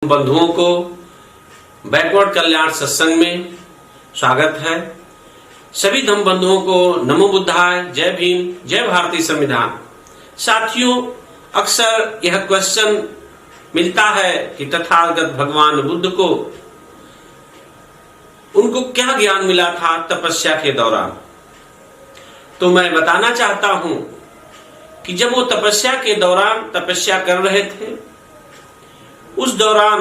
बंधुओं को बैकवर्ड कल्याण सत्संग में स्वागत है। सभी धम्म बंधुओं को नमो बुद्धाय, जय भीम, जय भारतीय संविधान। साथियों, अक्सर यह क्वेश्चन मिलता है कि तथागत भगवान बुद्ध को उनको क्या ज्ञान मिला था तपस्या के दौरान। तो मैं बताना चाहता हूं कि जब वो तपस्या के दौरान तपस्या कर रहे थे, उस दौरान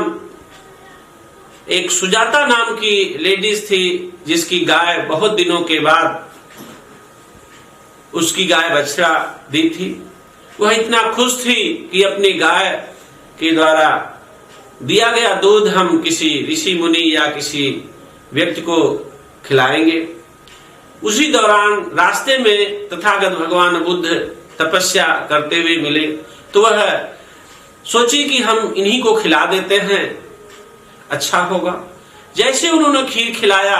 एक सुजाता नाम की लेडीज थी जिसकी गाय बहुत दिनों के बाद उसकी गाय बछड़ा दी थी। वह इतना खुश थी कि अपनी गाय के द्वारा दिया गया दूध हम किसी ऋषि मुनि या किसी व्यक्ति को खिलाएंगे। उसी दौरान रास्ते में तथागत भगवान बुद्ध तपस्या करते हुए मिले, तो वह सोची कि हम इन्हीं को खिला देते हैं, अच्छा होगा। जैसे उन्होंने खीर खिलाया,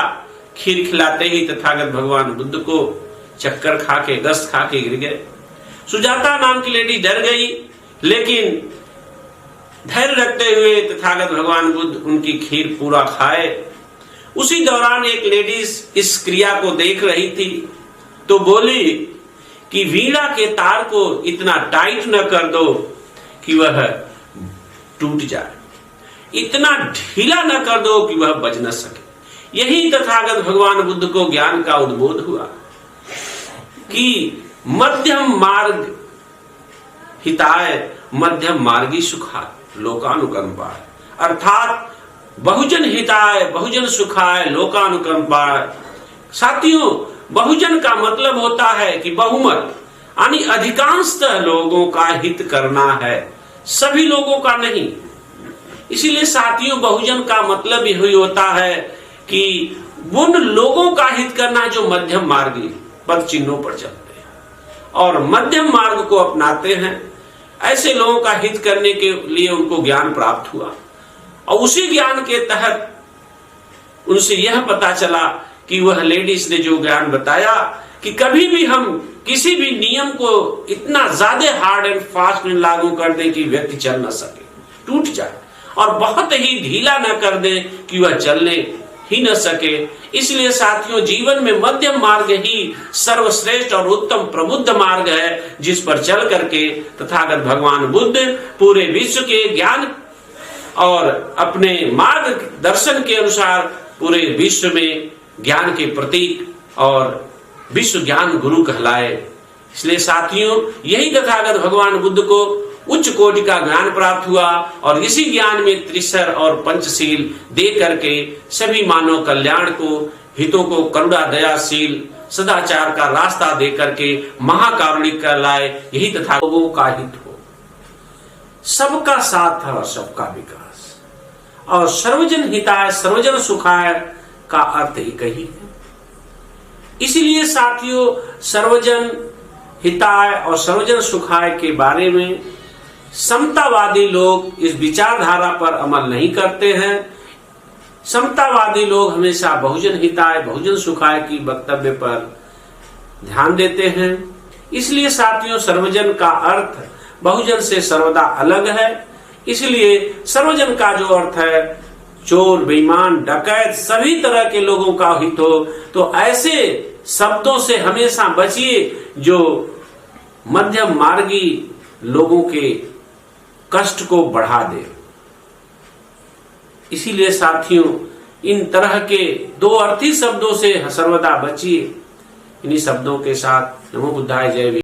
खीर खिलाते ही तथागत भगवान बुद्ध को चक्कर खा के, दस्त खा के गिर गए। सुजाता नाम की लेडी डर गई, लेकिन धैर्य रखते हुए तथागत भगवान बुद्ध उनकी खीर पूरा खाए। उसी दौरान एक लेडीज इस क्रिया को देख रही थी, तो बोली कि वीणा के तार को इतना टाइट न कर दो कि वह टूट जाए, इतना ढीला न कर दो कि वह बज न सके। यही तथागत भगवान बुद्ध को ज्ञान का उद्बोध हुआ कि मध्यम मार्ग हिताय, मध्यम मार्गी सुखाय, लोकानुकंपाय, अर्थात बहुजन हिताय, बहुजन सुखाय, लोकानुकंपाय। साथियों, बहुजन का मतलब होता है कि बहुमत, यानी अधिकांशतः लोगों का हित करना है, सभी लोगों का नहीं। इसीलिए साथियों, बहुजन का मतलब यही होता है कि उन लोगों का हित करना जो मध्यम मार्गी पद चिन्हों पर चलते हैं और मध्यम मार्ग को अपनाते हैं। ऐसे लोगों का हित करने के लिए उनको ज्ञान प्राप्त हुआ, और उसी ज्ञान के तहत उनसे यह पता चला कि वह लेडीज ने जो ज्ञान बताया कि कभी भी हम किसी भी नियम को इतना ज्यादा हार्ड एंड फास्ट में लागू कर दें कि व्यक्ति चल न सके, टूट जाए, और बहुत ही ढीला न कर दें कि वह चलने ही न सके। इसलिए साथियों, जीवन में मध्यम मार्ग ही सर्वश्रेष्ठ और उत्तम प्रबुद्ध मार्ग है, जिस पर चल करके तथागत भगवान बुद्ध पूरे विश्व के ज्ञान और अपने मार्ग दर्शन के अनुसार पूरे विश्व में ज्ञान के प्रतीक और विश्व ज्ञान गुरु कहलाए। इसलिए साथियों, यही तथागत भगवान बुद्ध को उच्च कोटि का ज्ञान प्राप्त हुआ, और इसी ज्ञान में त्रिसर और पंचशील दे करके सभी मानव कल्याण को, हितों को करुणा दयाशील सदाचार का रास्ता दे करके महाकारुणिक कहलाए। यही तथा लोगों का हित हो, सबका साथ और सबका विकास, और सर्वजन हिताय सर्वजन सुखाय का अर्थ एक ही है। इसीलिए साथियों, सर्वजन हिताय और सर्वजन सुखाय के बारे में समतावादी लोग इस विचारधारा पर अमल नहीं करते हैं। समतावादी लोग हमेशा बहुजन हिताय बहुजन सुखाय की वक्तव्य पर ध्यान देते हैं। इसलिए साथियों, सर्वजन का अर्थ बहुजन से सर्वदा अलग है। इसलिए सर्वजन का जो अर्थ है, चोर, बेईमान, डकैत, सभी तरह के लोगों का हित हो, तो ऐसे शब्दों से हमेशा बचिए जो मध्यम मार्गी लोगों के कष्ट को बढ़ा दे। इसीलिए साथियों, इन तरह के दो अर्थी शब्दों से सर्वदा बचिए। इन्हीं शब्दों के साथ नमो बुद्धाय, जय भीम।